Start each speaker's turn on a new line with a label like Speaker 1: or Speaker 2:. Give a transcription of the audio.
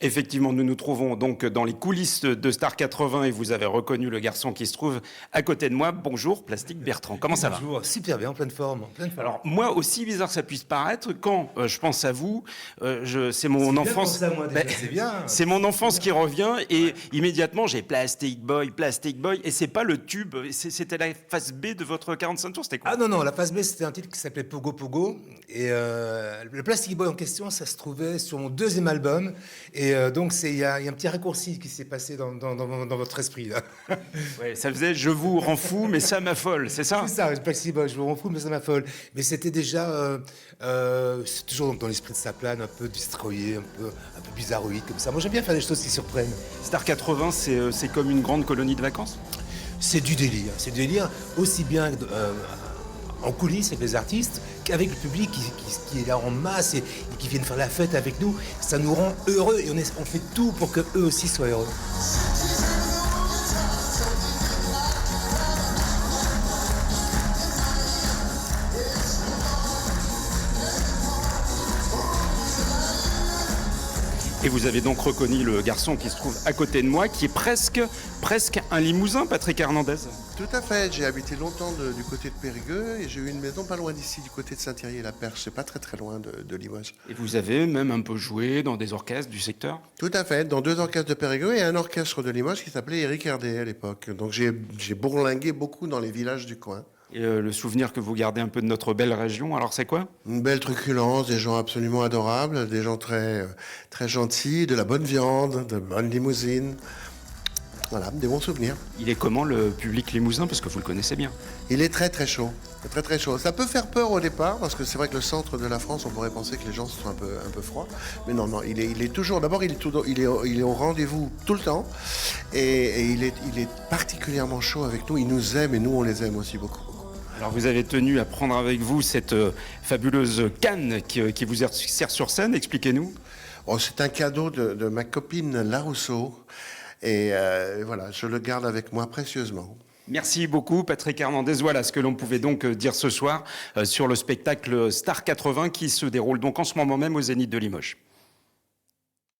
Speaker 1: Effectivement, nous nous trouvons donc dans les coulisses de Star 80 et vous avez reconnu le garçon qui se trouve à côté de moi. Bonjour, Plastique Bertrand. Comment ça va?
Speaker 2: Bonjour, super bien, en pleine forme.
Speaker 1: Alors, moi, aussi bizarre que ça puisse paraître, quand je pense à vous, c'est mon enfance.
Speaker 2: Bien pour ça, moi, déjà, c'est bien.
Speaker 1: C'est mon enfance qui revient et immédiatement j'ai Plastic Boy, et c'est pas le tube, c'était la phase B de votre 45 tours, c'était quoi?
Speaker 2: Ah non, la phase B, c'était un titre qui s'appelait Pogo Pogo. Et le Plastic Boy en question, ça se trouvait sur mon deuxième album. Et donc, il y a un petit raccourci qui s'est passé dans votre esprit, là.
Speaker 1: Ouais, ça faisait je vous rends fou, mais ça m'affole, c'est ça?
Speaker 2: C'est ça, le Plastic Boy, je vous rends fou, mais ça m'affole. Mais c'était déjà, c'est toujours dans l'esprit de sa plane, un peu destroyé, un peu bizarroïde, comme ça. Moi, j'aime bien faire des choses qui surprennent.
Speaker 1: Star 80, c'est comme une grande colonie de vacances?
Speaker 2: C'est du délire aussi bien en coulisses avec les artistes qu'avec le public qui est là en masse et qui viennent faire la fête avec nous. Ça nous rend heureux et on fait tout pour qu'eux aussi soient heureux.
Speaker 1: Et vous avez donc reconnu le garçon qui se trouve à côté de moi, qui est presque un Limousin, Patrick Hernandez.
Speaker 3: Tout à fait, j'ai habité longtemps du côté de Périgueux et j'ai eu une maison pas loin d'ici, du côté de Saint-Thierry-la-Perche, c'est pas très loin de Limoges.
Speaker 1: Et vous avez même un peu joué dans des orchestres du secteur?
Speaker 3: Tout à fait, dans 2 orchestres de Périgueux et un orchestre de Limoges qui s'appelait Éric Herdet à l'époque. Donc j'ai bourlingué beaucoup dans les villages du coin.
Speaker 1: Et le souvenir que vous gardez un peu de notre belle région, alors c'est quoi?
Speaker 3: Une belle truculence, des gens absolument adorables, des gens très gentils, de la bonne viande, de bonnes limousines. Voilà, des bons souvenirs.
Speaker 1: Il est comment le public limousin, parce que vous le connaissez bien?
Speaker 3: Il est très chaud, très chaud. Ça peut faire peur au départ, parce que c'est vrai que le centre de la France, on pourrait penser que les gens sont un peu froids. Mais non, il est toujours, d'abord il est au rendez-vous tout le temps, et il est particulièrement chaud avec nous, il nous aime et nous on les aime aussi beaucoup.
Speaker 1: Alors vous avez tenu à prendre avec vous cette fabuleuse canne qui vous sert sur scène, expliquez-nous.
Speaker 3: Oh, c'est un cadeau de ma copine Larousseau, et voilà, je le garde avec moi précieusement.
Speaker 1: Merci beaucoup Patrick Hernandez. Voilà ce que l'on pouvait donc dire ce soir sur le spectacle Star 80 qui se déroule donc en ce moment même au Zénith de Limoges.